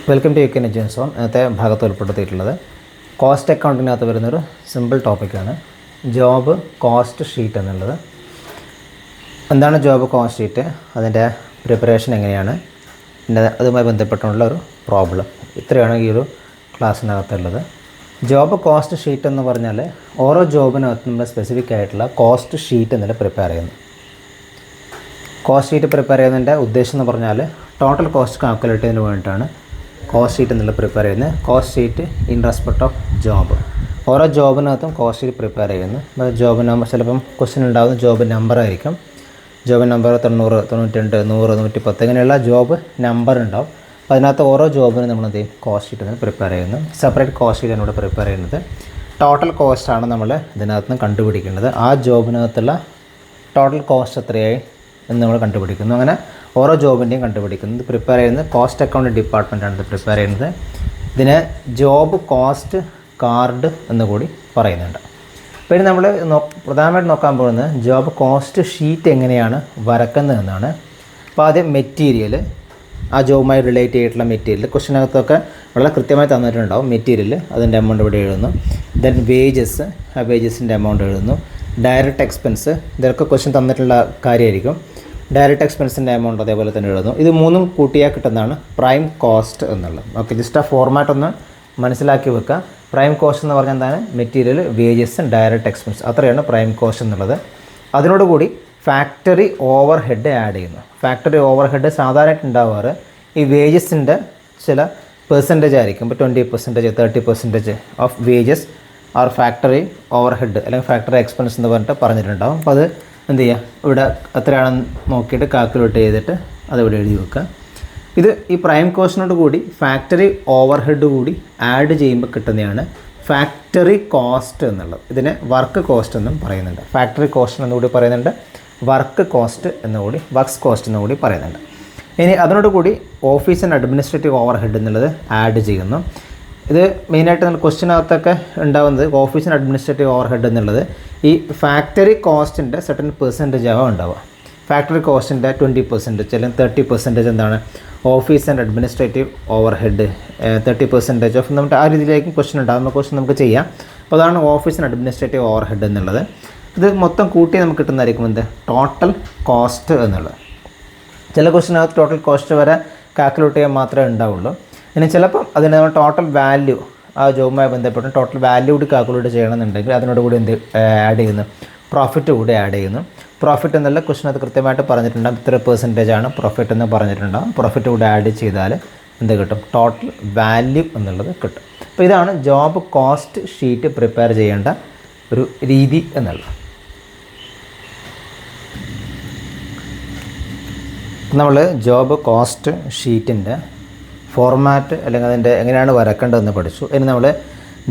Welcome to UK education zone. ഇന്നത്തെ ഭാഗത്ത് ഉൾപ്പെടുത്തിയിട്ടുള്ളത് കോസ്റ്റ് അക്കൗണ്ടിനകത്ത് വരുന്നൊരു സിമ്പിൾ ടോപ്പിക്കാണ് ജോബ് കോസ്റ്റ് ഷീറ്റ് എന്നുള്ളത്. എന്താണ് ജോബ് കോസ്റ്റ് ഷീറ്റ്, അതിൻ്റെ പ്രിപ്പറേഷൻ എങ്ങനെയാണ്, പിന്നെ അതുമായി ബന്ധപ്പെട്ടുള്ള ഒരു പ്രോബ്ലം, ഇത്രയാണ് ഈ ഒരു ക്ലാസ്സിനകത്തുള്ളത്. ജോബ് കോസ്റ്റ് ഷീറ്റ് എന്ന് പറഞ്ഞാൽ ഓരോ ജോബിനകത്ത് നമ്മൾ സ്പെസിഫിക് ആയിട്ടുള്ള കോസ്റ്റ് ഷീറ്റ് എന്നല്ല പ്രിപ്പയർ ചെയ്യുന്നു. കോസ്റ്റ് ഷീറ്റ് പ്രിപ്പയർ ചെയ്യുന്നതിൻ്റെ ഉദ്ദേശം എന്ന് പറഞ്ഞാൽ ടോട്ടൽ കോസ്റ്റ് കാൽക്കുലേറ്റ് ചെയ്യുന്നതിന് വേണ്ടിയിട്ടാണ് കോസ്റ്റ് ഷീറ്റ് എന്നുള്ള പ്രിപ്പയർ ചെയ്യുന്നത്. Cost sheet in respect of job, ഓരോ ജോബിനകത്തും കോസ്റ്റ് ഷീറ്റ് പ്രിപ്പയർ ചെയ്യുന്നു. ജോബ് നമ്പർ ചിലപ്പം ക്വസ്റ്റ്യൻ ഉണ്ടാകുന്ന ജോബ് നമ്പർ ആയിരിക്കും. ജോബ് നമ്പർ 90, 92, 100, 110 ഇങ്ങനെയുള്ള ജോബ് നമ്പർ ഉണ്ടാവും. അപ്പോൾ അതിനകത്ത് ഓരോ ജോബിനും നമ്മൾ എന്ത് ചെയ്യും, കോസ്റ്റ് ഷീറ്റ് തന്നെ പ്രിപ്പയർ ചെയ്യുന്നു. സെപ്പറേറ്റ് കോസ്റ്റ് ഷീറ്റ് ഇവിടെ പ്രിപ്പയർ ചെയ്യുന്നത്. ടോട്ടൽ കോസ്റ്റാണ് നമ്മൾ ഇതിനകത്ത് നിന്ന് കണ്ടുപിടിക്കേണ്ടത്. ആ ജോബിനകത്തുള്ള ടോട്ടൽ കോസ്റ്റ് എത്രയായി എന്ന് നമ്മൾ കണ്ടുപിടിക്കുന്നു. അങ്ങനെ ഓരോ ജോബിൻ്റെയും കണ്ടുപിടിക്കുന്നത് പ്രിപ്പയർ ചെയ്യുന്നത് കോസ്റ്റ് അക്കൗണ്ട് ഡിപ്പാർട്ട്മെൻറ്റാണ് ഇത് പ്രിപ്പയർ ചെയ്യുന്നത്. ഇതിനെ ജോബ് കോസ്റ്റ് കാർഡ് എന്ന് കൂടി പറയുന്നുണ്ട്. പിന്നെ നമ്മൾ പ്രധാനമായിട്ട് നോക്കാൻ പോകുന്നത് ജോബ് കോസ്റ്റ് ഷീറ്റ് എങ്ങനെയാണ് വരക്കുന്നത് എന്നാണ്. അപ്പോൾ ആദ്യം മെറ്റീരിയൽ, ആ ജോബുമായി റിലേറ്റ് ചെയ്തിട്ടുള്ള മെറ്റീരിയൽ ക്വസ്റ്റിനകത്തൊക്കെ വളരെ കൃത്യമായി തന്നിട്ടുണ്ടാവും. മെറ്റീരിയൽ അതിൻ്റെ എമൗണ്ട് ഇവിടെ എഴുതുന്നു. ദെൻ വേജസ്, ആ വേജസിൻ്റെ എമൗണ്ട് എഴുതുന്നു. ഡയറക്റ്റ് എക്സ്പെൻസ്, ഇതൊക്കെ ക്വസ്റ്റ്യൻ തന്നിട്ടുള്ള കാര്യമായിരിക്കും. ഡയറക്റ്റ് എക്സ്പെൻസിൻ്റെ എമൗണ്ട് അതേപോലെ തന്നെ എഴുതുന്നു. ഇത് മൂന്നും കൂട്ടിയാൽ കിട്ടുന്നതാണ് പ്രൈം കോസ്റ്റ് എന്നുള്ളത്. ഓക്കെ, ജസ്റ്റ് ആ ഫോർമാറ്റ് ഒന്ന് മനസ്സിലാക്കി വെക്കുക. പ്രൈം കോസ്റ്റ് എന്ന് പറഞ്ഞാൽ എന്താണ്, മെറ്റീരിയൽ, വേജസ്, ഡയറക്റ്റ് എക്സ്പെൻസ്, അത്രയാണ് പ്രൈം കോസ്റ്റ് എന്നുള്ളത്. അതിനോടുകൂടി ഫാക്ടറി ഓവർ ഹെഡ് ആഡ് ചെയ്യുന്നു. ഫാക്ടറി ഓവർ ഹെഡ് സാധാരണയായിട്ട് ഉണ്ടാവാറ് ഈ വേജസിൻ്റെ ചില പെർസെൻറ്റേജ് ആയിരിക്കും. ഇപ്പോൾ 20%, 30% of wages R factory over head അല്ലെങ്കിൽ ഫാക്ടറി എക്സ്പെൻസ് എന്ന് പറഞ്ഞിട്ട് പറഞ്ഞിട്ടുണ്ടാവും. അപ്പോൾ അത് എന്ത് ചെയ്യുക, ഇവിടെ എത്രയാണെന്ന് നോക്കിയിട്ട് കാൽക്കുലേറ്റ് ചെയ്തിട്ട് അതിവിടെ എഴുതി വെക്കുക. ഇത് ഈ പ്രൈം കോസ്റ്റിനോട് കൂടി ഫാക്ടറി ഓവർ ഹെഡ് കൂടി ആഡ് ചെയ്യുമ്പോൾ കിട്ടുന്നതാണ് ഫാക്ടറി കോസ്റ്റ് എന്നുള്ളത്. ഇതിനെ വർക്ക് കോസ്റ്റ് എന്നും പറയുന്നുണ്ട്. ഫാക്ടറി കോസ്റ്റ് എന്നുകൂടി പറയുന്നുണ്ട്, വർക്ക് കോസ്റ്റ് എന്നുകൂടി, വർക്ക്സ് കോസ്റ്റ് എന്നുകൂടി പറയുന്നുണ്ട്. ഇനി അതിനോട് കൂടി office and administrative over head എന്നുള്ളത് ആഡ് ചെയ്യുന്നു. ഇത് മെയിനായിട്ട് നമ്മൾ ക്വസ്റ്റിനകത്തൊക്കെ ഉണ്ടാകുന്നത് office and administrative over head എന്നുള്ളത് ഈ ഫാക്ടറി കോസ്റ്റിൻ്റെ സെർട്ടൻ പെർസെൻറ്റേജ് ആവും ഉണ്ടാവുക. ഫാക്ടറി കോസ്റ്റിൻ്റെ 20% അല്ലെങ്കിൽ 30% എന്താണ് office and administrative over head, 30% of നമുക്ക് ആ രീതിയിലേക്കും ക്വസ്റ്റ്യൻ ഉണ്ടാകുന്ന ക്വസ്റ്റ്യൻ നമുക്ക് ചെയ്യാം. അപ്പോൾ അതാണ് office and administrative over head എന്നുള്ളത്. ഇത് മൊത്തം കൂട്ടി നമുക്ക് കിട്ടുന്നതായിരിക്കും എന്ത്, ടോട്ടൽ കോസ്റ്റ് എന്നുള്ളത്. ചില ക്വസ്റ്റിനകത്ത് ടോട്ടൽ കോസ്റ്റ് വരെ കാൽക്കുലേറ്റ് ചെയ്യാൻ മാത്രമേ ഉണ്ടാവുള്ളൂ. ഇനി ചിലപ്പം അതിന് നമ്മൾ ടോട്ടൽ വാല്യൂ, ആ ജോബുമായി ബന്ധപ്പെട്ട് ടോട്ടൽ വാല്യൂ കൂടി കാൽക്കുലേറ്റ് ചെയ്യണമെന്നുണ്ടെങ്കിൽ അതിനോട് കൂടി എന്ത് ആഡ് ചെയ്യുന്നു, പ്രോഫിറ്റ് കൂടി ആഡ് ചെയ്യുന്നു. പ്രോഫിറ്റ് എന്നുള്ള ക്വസ്റ്റിനകത്ത് കൃത്യമായിട്ട് പറഞ്ഞിട്ടുണ്ടാകും, ഇത്ര പെർസെൻറ്റേജ് ആണ് പ്രോഫിറ്റ് എന്ന് പറഞ്ഞിട്ടുണ്ടാകും. പ്രോഫിറ്റ് കൂടി ആഡ് ചെയ്താൽ എന്ത് കിട്ടും, ടോട്ടൽ വാല്യൂ എന്നുള്ളത് കിട്ടും. അപ്പോൾ ഇതാണ് ജോബ് കോസ്റ്റ് ഷീറ്റ് പ്രിപ്പയർ ചെയ്യേണ്ട ഒരു രീതി എന്നുള്ളത്. നമ്മൾ ജോബ് കോസ്റ്റ് ഷീറ്റിൻ്റെ ഫോർമാറ്റ് അല്ലെങ്കിൽ അതിൻ്റെ എങ്ങനെയാണ് വരക്കേണ്ടതെന്ന് പഠിച്ചു. ഇനി നമ്മൾ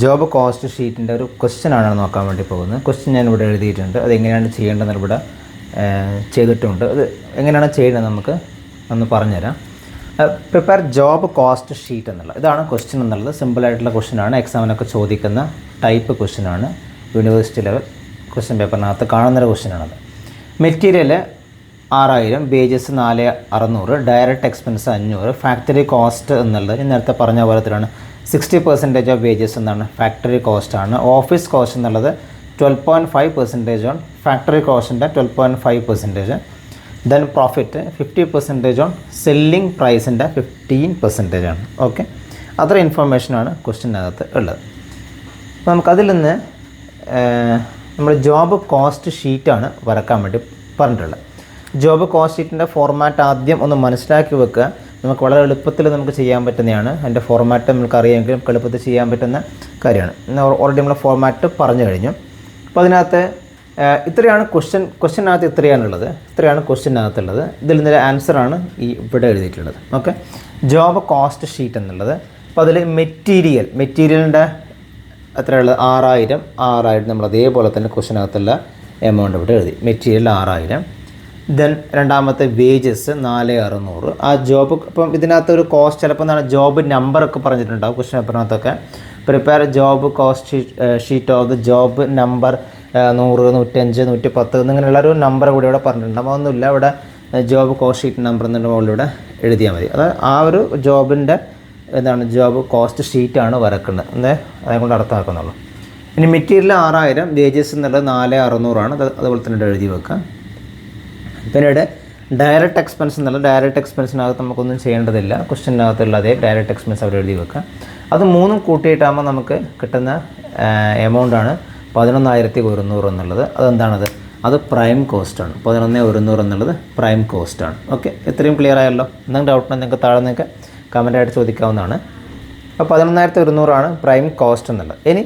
ജോബ് കോസ്റ്റ് ഷീറ്റിൻ്റെ ഒരു ക്വസ്റ്റ്യനാണ് നോക്കാൻ വേണ്ടി പോകുന്നത്. ക്വസ്റ്റ്യൻ ഞാൻ ഇവിടെ എഴുതിയിട്ടുണ്ട്. അത് എങ്ങനെയാണ് ചെയ്യേണ്ടതെന്ന് ഇവിടെ ചെയ്തിട്ടുണ്ട്. അത് എങ്ങനെയാണ് ചെയ്യുന്നത് നമുക്ക് ഒന്ന് പറഞ്ഞുതരാം. പ്രിപ്പയർ ജോബ് കോസ്റ്റ് ഷീറ്റ് എന്നുള്ള ഇതാണ് ക്വസ്റ്റ്യൻ എന്നുള്ളത്. സിമ്പിളായിട്ടുള്ള ക്വസ്റ്റ്യനാണ്, എക്സാമിനൊക്കെ ചോദിക്കുന്ന ടൈപ്പ് ക്വസ്റ്റ്യനാണ്. യൂണിവേഴ്സിറ്റി ലെവൽ ക്വസ്റ്റ്യൻ പേപ്പറിനകത്ത് കാണുന്നൊരു ക്വസ്റ്റ്യനാണത്. Material 6000, wages 4600, direct expense 500, factory cost എന്നുള്ളത് ഞാൻ നേരത്തെ പറഞ്ഞ പോലെ തന്നെയാണ് 60% ഓഫ് വേജസ് എന്നാണ് ഫാക്ടറി കോസ്റ്റാണ്. ഓഫീസ് കോസ്റ്റ് എന്നുള്ളത് 12.5% ഓൺ ഫാക്ടറി കോസ്റ്റിൻ്റെ 12.5%. ദെൻ പ്രോഫിറ്റ് 50% ഓൺ സെല്ലിംഗ് പ്രൈസിൻ്റെ 15% ആണ്. ഓക്കെ, അത്ര ഇൻഫർമേഷനാണ് ക്വസ്റ്റ്യനകത്ത് ഉള്ളത്. അപ്പോൾ നമുക്കതിൽ നിന്ന് നമ്മൾ ജോബ് കോസ്റ്റ് ഷീറ്റാണ് വരക്കാൻ വേണ്ടി പറഞ്ഞിട്ടുള്ളത്. ജോബ് കോസ്റ്റ് ഷീറ്റിൻ്റെ ഫോർമാറ്റ് ആദ്യം ഒന്ന് മനസ്സിലാക്കി വെക്കുക. നമുക്ക് വളരെ എളുപ്പത്തിൽ നമുക്ക് ചെയ്യാൻ പറ്റുന്നതാണ്. അതിൻ്റെ ഫോർമാറ്റ് നമുക്ക് അറിയാമെങ്കിലും നമുക്ക് എളുപ്പത്തിൽ ചെയ്യാൻ പറ്റുന്ന കാര്യമാണ്. ഓൾറെഡി നമ്മൾ ഫോർമാറ്റ് പറഞ്ഞു കഴിഞ്ഞു. അപ്പോൾ അതിനകത്ത് ഇത്രയാണ് ക്വസ്റ്റ്യനകത്ത് ഇത്രയാണ് ക്വസ്റ്റ്യനകത്തുള്ളത്. ഇതിൽ നിന്നൊരു ആൻസറാണ് ഈ ഇവിടെ എഴുതിയിട്ടുള്ളത്. ഓക്കെ, ജോബ് കോസ്റ്റ് ഷീറ്റ് എന്നുള്ളത്. അപ്പോൾ അതിൽ മെറ്റീരിയലിൻ്റെ എത്രയുള്ളത്, 6000 നമ്മൾ അതേപോലെ തന്നെ ക്വസ്റ്റ്യനകത്തുള്ള എമൗണ്ട് ഇവിടെ എഴുതി. മെറ്റീരിയൽ 6000. ദെൻ രണ്ടാമത്തെ വേജസ് 4600. ആ ജോബ് ഇപ്പം ഇതിനകത്തൊരു കോസ്റ്റ് ചിലപ്പോൾ എന്താണ് ജോബ് നമ്പറൊക്കെ പറഞ്ഞിട്ടുണ്ടാവും ക്വസ്റ്റ്യൻ പേപ്പറിനകത്തൊക്കെ. Prepare job cost sheet of the job number 100, 105, 110 എന്നിങ്ങനെയുള്ളൊരു നമ്പർ കൂടി ഇവിടെ പറഞ്ഞിട്ടുണ്ടാകും. അതൊന്നുമില്ല, ഇവിടെ ജോബ് കോസ്റ്റ് ഷീറ്റ് നമ്പർ എന്നുള്ള മുകളിലൂടെ എഴുതിയാൽ മതി. അത് ആ ഒരു ജോബിൻ്റെ എന്താണ് ജോബ് കോസ്റ്റ് ഷീറ്റാണ് വരക്കുന്നത് എന്നേ അതുകൊണ്ട് അർത്ഥമാക്കുന്നുള്ളൂ. ഇനി മെറ്റീരിയൽ 6000, വേജസ് എന്നുള്ളത് 4600 അതുപോലെ തന്നെ എഴുതി വെക്കാം. പിന്നീട് ഡയറക്റ്റ് എക്സ്പെൻസ് എന്നുള്ളത് ഡയറക്റ്റ് എക്സ്പെൻസിനകത്ത് നമുക്കൊന്നും ചെയ്യേണ്ടതില്ല, ക്വസ്റ്റ്യനകത്തുള്ള അതേ ഡയറക്റ്റ് എക്സ്പെൻസ് അവർ എഴുതി വെക്കാം. അത് മൂന്നും കൂട്ടിയിട്ടാകുമ്പോൾ നമുക്ക് കിട്ടുന്ന എമൗണ്ടാണ് 11,100 എന്നുള്ളത്. അതെന്താണത്? അത് പ്രൈം കോസ്റ്റാണ്. 11,100 എന്നുള്ളത് പ്രൈം കോസ്റ്റാണ്. ഓക്കെ, ഇത്രയും ക്ലിയർ ആയല്ലോ? എന്തെങ്കിലും ഡൗട്ട് നിങ്ങൾക്ക് താഴെ നിങ്ങൾക്ക് കമൻറ്റായിട്ട് ചോദിക്കാവുന്നതാണ്. അപ്പോൾ 11,100 പ്രൈം കോസ്റ്റ് എന്നുള്ളത്. ഇനി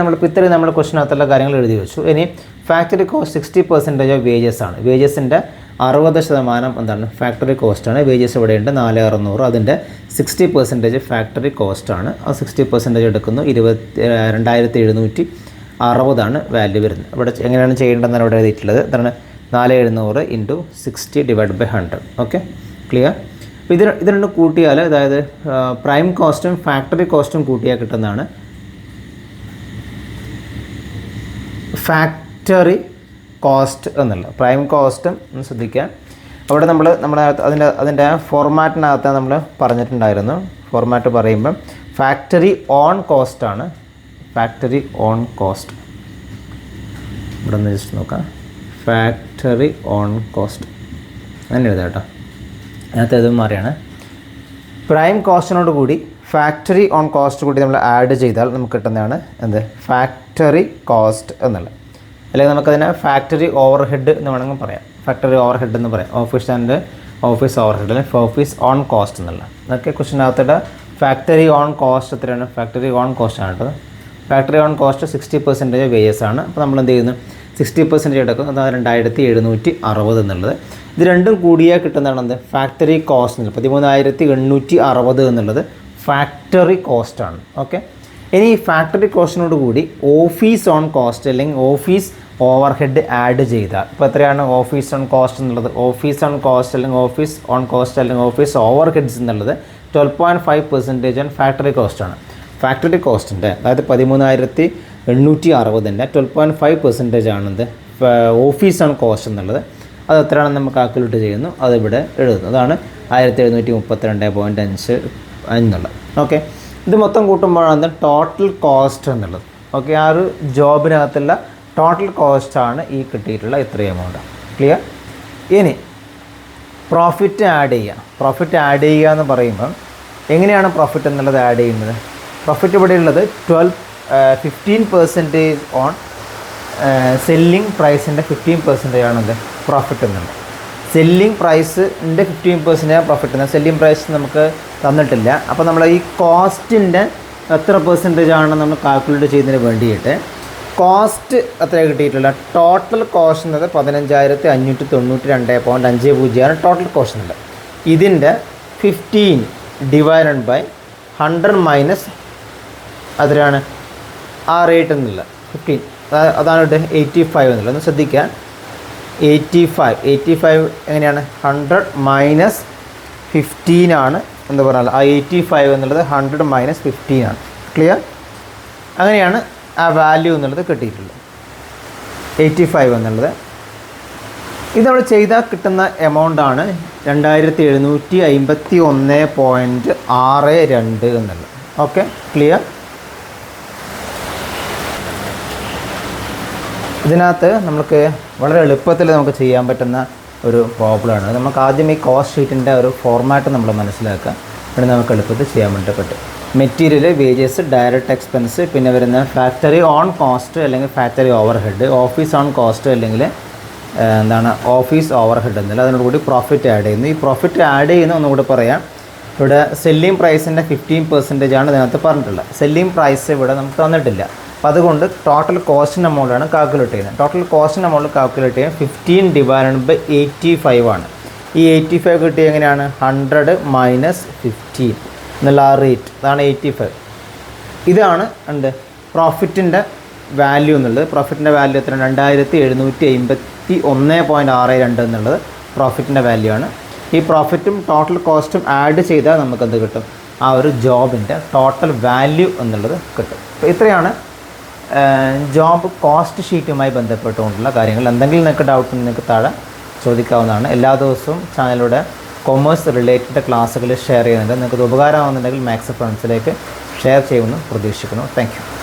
നമ്മളിപ്പോൾ ഇത്രയും നമ്മൾ ക്വസ്റ്റിനകത്തുള്ള കാര്യങ്ങൾ എഴുതി വെച്ചു. ഇനി ഫാക്ടറി കോസ്റ്റ് 60% ഓഫ് വേജസ് ആണ്. വേജസിൻ്റെ 60% എന്താണ്? ഫാക്ടറി കോസ്റ്റാണ്. വേജസ് ഇവിടെയുണ്ട് 4,600, അതിൻ്റെ 60% ഫാക്ടറി കോസ്റ്റാണ്. ആ 60% എടുക്കുന്നു, 22,760 വാല്യൂ വരുന്നത്. ഇവിടെ എങ്ങനെയാണ് ചെയ്യേണ്ടതെന്നാണ് ഇവിടെ എഴുതിയിട്ടുള്ളത്. എന്താണ്? 4,700 × 60/100. Okay, clear? അപ്പോൾ ഇത് രണ്ടും കൂട്ടിയാൽ, അതായത് പ്രൈം കോസ്റ്റും ഫാക്ടറി കോസ്റ്റും കൂട്ടിയാൽ കിട്ടുന്നതാണ് ഫാക്ടറി കോസ്റ്റ് എന്നുള്ളത്. പ്രൈം കോസ്റ്റും ഒന്ന് ശ്രദ്ധിക്കുക. അവിടെ നമ്മൾ അതിൻ്റെ ഫോർമാറ്റിനകത്ത് നമ്മൾ പറഞ്ഞിട്ടുണ്ടായിരുന്നു. ഫോർമാറ്റ് പറയുമ്പം factory on cost. Factory on cost ഇവിടെ ഒന്ന് ജസ്റ്റ് നോക്കാം. ഫാക്ടറി ഓൺ കോസ്റ്റ് അങ്ങനെ എഴുതാം കേട്ടോ. അതിനകത്ത് ഇത് മാറിയാണ്. പ്രൈം കോസ്റ്റിനോട് കൂടി ഫാക്ടറി ഓൺ കോസ്റ്റ് കൂടി നമ്മൾ ആഡ് ചെയ്താൽ നമുക്ക് കിട്ടുന്നതാണ് എന്ത്? ഫാക്ടറി കോസ്റ്റ് എന്നുള്ളത്. അല്ലെങ്കിൽ നമുക്കതിനെ ഫാക്ടറി ഓവർ ഹെഡ് എന്ന് വേണമെങ്കിൽ പറയാം. ഫാക്ടറി ഓവർ ഹെഡ് എന്ന് പറയാം. Office and office over head അല്ലെങ്കിൽ ഓഫീസ് ഓൺ കോസ്റ്റ് എന്നുള്ള അതൊക്കെ ക്വസ്റ്റിനകത്തുള്ള ഫാക്ടറി ഓൺ കോസ്റ്റ് എത്രയാണ്? ഫാക്ടറി ഓൺ കോസ്റ്റ് ആണ് കേട്ടത്. ഫാക്ടറി ഓൺ കോസ്റ്റ് 60% വേജസ് ആണ്. അപ്പോൾ നമ്മൾ എന്ത് ചെയ്യുന്നു? 60% എടുക്കും. അതാണ് 2,760 എന്നുള്ളത്. ഇത് രണ്ടും കൂടിയാൽ കിട്ടുന്നതാണ് എന്ത്? ഫാക്ടറി കോസ്റ്റ് എന്നുള്ളത്. 13,860 എന്നുള്ളത് ഫാക്ടറി കോസ്റ്റാണ്. ഓക്കെ, ഇനി ഈ ഫാക്ടറി കോസ്റ്റിനോട് കൂടി ഓഫീസ് ഓൺ കോസ്റ്റ് അല്ലെങ്കിൽ ഓഫീസ് ഓവർ ഹെഡ് ആഡ് ചെയ്താൽ ഇപ്പോൾ എത്രയാണ് ഓഫീസ് ഓൺ കോസ്റ്റ് എന്നുള്ളത്? ഓഫീസ് ഓൺ കോസ്റ്റ് അല്ലെങ്കിൽ ഓഫീസ് ഓൺ കോസ്റ്റ് അല്ലെങ്കിൽ ഓഫീസ് ഓവർ ഹെഡ്സ് എന്നുള്ളത് 12.5% ഫാക്ടറി കോസ്റ്റാണ്. ഫാക്ടറി കോസ്റ്റിൻ്റെ അതായത് 13,860ൻ്റെ 12.5% ആണെന്ത്? ഓഫീസ് ഓൺ കോസ്റ്റ് എന്നുള്ളത്. അത് എത്രയാണെന്ന് നമുക്ക് കാൽക്കുലേറ്റ് ചെയ്യുന്നു, അതിവിടെ എഴുതുന്നു. അതാണ് 1732.5 എന്നുള്ളത്. ഓക്കെ, ഇത് മൊത്തം കൂട്ടുമ്പോഴാണ് ടോട്ടൽ കോസ്റ്റ് എന്നുള്ളത്. ഓക്കെ, ആ ഒരു ജോബിനകത്തുള്ള ടോട്ടൽ കോസ്റ്റാണ് ഈ കിട്ടിയിട്ടുള്ള ഇത്രയും എമൗണ്ട്. ക്ലിയർ? ഇനി പ്രോഫിറ്റ് ആഡ് ചെയ്യുക. പ്രോഫിറ്റ് ആഡ് ചെയ്യുക എന്ന് പറയുമ്പം എങ്ങനെയാണ് പ്രോഫിറ്റ് എന്നുള്ളത് ആഡ് ചെയ്യുന്നത്? പ്രോഫിറ്റ് ഇവിടെ ഉള്ളത് 15% ഓൺ സെല്ലിംഗ് പ്രൈസിൻ്റെ 15% ആണത് പ്രോഫിറ്റ് എന്നുള്ളത്. സെല്ലിംഗ് പ്രൈസിൻ്റെ 15% പ്രോഫിറ്റ് എന്നത്. സെല്ലിംഗ് പ്രൈസ് നമുക്ക് തന്നിട്ടില്ല. അപ്പോൾ നമ്മൾ ഈ കോസ്റ്റിൻ്റെ എത്ര പെർസെൻറ്റേജ് ആണ് നമ്മൾ കാൽക്കുലേറ്റ് ചെയ്യുന്നതിന് വേണ്ടിയിട്ട് കോസ്റ്റ് എത്ര കിട്ടിയിട്ടില്ല? ടോട്ടൽ കോസ്റ്റ് എന്നത് 15,592.50 ടോട്ടൽ കോസ്റ്റ് എന്നുള്ളത്. ഇതിൻ്റെ 15 ഡിവൈഡഡ് ബൈ 100 മൈനസ് അതിലാണ് ആ റേറ്റ് എന്നുള്ള 15, അതാണ് 85 എന്നുള്ളത്. ഒന്ന് ശ്രദ്ധിക്കുക. 85 എങ്ങനെയാണ്? 100 മൈനസ് 15 ആണ് എന്താ പറയുക. ആ 85 എന്നുള്ളത് 100 മൈനസ് 15 ആണ്. ക്ലിയർ? അങ്ങനെയാണ് ആ വാല്യൂ എന്നുള്ളത് കിട്ടിയിട്ടുള്ളത് 85 എന്നുള്ളത്. ഇത് നമ്മൾ ചെയ്താൽ കിട്ടുന്ന എമൗണ്ടാണ് 2,751.62 എന്നുള്ളത്. Okay, clear? ഇതിനകത്ത് നമുക്ക് വളരെ എളുപ്പത്തിൽ നമുക്ക് ചെയ്യാൻ പറ്റുന്ന ഒരു പ്രോബ്ലമാണ്. നമുക്ക് ആദ്യം ഈ കോസ്റ്റ് ഷീറ്റിൻ്റെ ഒരു ഫോർമാറ്റ് നമ്മൾ മനസ്സിലാക്കുക. ഇവിടെ നമുക്ക് എളുപ്പത്തിൽ ചെയ്യാൻ വേണ്ടി പറ്റും. മെറ്റീരിയൽ, വേജസ്, ഡയറക്റ്റ് എക്സ്പെൻസ്, പിന്നെ വരുന്ന ഫാക്ടറി ഓൺ കോസ്റ്റ് അല്ലെങ്കിൽ factory over head, office on cost അല്ലെങ്കിൽ എന്താണ് ഓഫീസ് ഓവർ ഹെഡ് എന്നല്ല. അതിനോട് കൂടി പ്രോഫിറ്റ് ആഡ് ചെയ്യുന്നു. ഈ പ്രോഫിറ്റ് ആഡ് ചെയ്യുന്ന ഒന്നുകൂടി പറയാം. ഇവിടെ സെല്ലിംഗ് പ്രൈസിൻ്റെ 15% ആണ് ഇതിനകത്ത് പറഞ്ഞിട്ടുള്ളത്. സെല്ലിംഗ് പ്രൈസ് ഇവിടെ നമുക്ക് തന്നിട്ടില്ല. അപ്പോൾ അതുകൊണ്ട് ടോട്ടൽ കോസ്റ്റിൻ്റെ എമൗണ്ടാണ് കാൽക്കുലേറ്റ് ചെയ്യുന്നത്. ടോട്ടൽ കോസ്റ്റിൻ്റെ എമൗണ്ട് കാൽക്കുലേറ്റ് ചെയ്യാൻ 15 ഡിവൈഡഡ് ബൈ 85 ആണ്. ഈ 85 കിട്ടിയ എങ്ങനെയാണ്? 100 മൈനസ് 15 എന്നുള്ള ആ റേറ്റ്, അതാണ് 85. ഇതാണ് എന്ത്? പ്രോഫിറ്റിൻ്റെ വാല്യൂ എന്നുള്ളത്. പ്രോഫിറ്റിൻ്റെ വാല്യൂ എത്ര? 2,751.62 എന്നുള്ളത് പ്രോഫിറ്റിൻ്റെ വാല്യൂ ആണ്. ഈ പ്രോഫിറ്റും ടോട്ടൽ കോസ്റ്റും ആഡ് ചെയ്താൽ നമുക്കെന്ത് കിട്ടും? ആ ഒരു ജോബിൻ്റെ ടോട്ടൽ വാല്യൂ എന്നുള്ളത് കിട്ടും. അപ്പോൾ ഇത്രയാണ് ജോബ് കോസ്റ്റ് ഷീറ്റുമായി ബന്ധപ്പെട്ടുകൊണ്ടുള്ള കാര്യങ്ങൾ. എന്തെങ്കിലും നിങ്ങൾക്ക് ഡൗട്ട് നിങ്ങൾക്ക് താഴെ ചോദിക്കാവുന്നതാണ്. എല്ലാ ദിവസവും ചാനലിലൂടെ കൊമേഴ്സ് റിലേറ്റഡ് ക്ലാസ്സുകൾ ഷെയർ ചെയ്യുന്നുണ്ട്. നിങ്ങൾക്ക് ഇത് ഉപകാരമാകുന്നുണ്ടെങ്കിൽ മാത്സ് ഫ്രണ്ട്സിലേക്ക് ഷെയർ ചെയ്യുമെന്ന് പ്രതീക്ഷിക്കുന്നു. Thank you.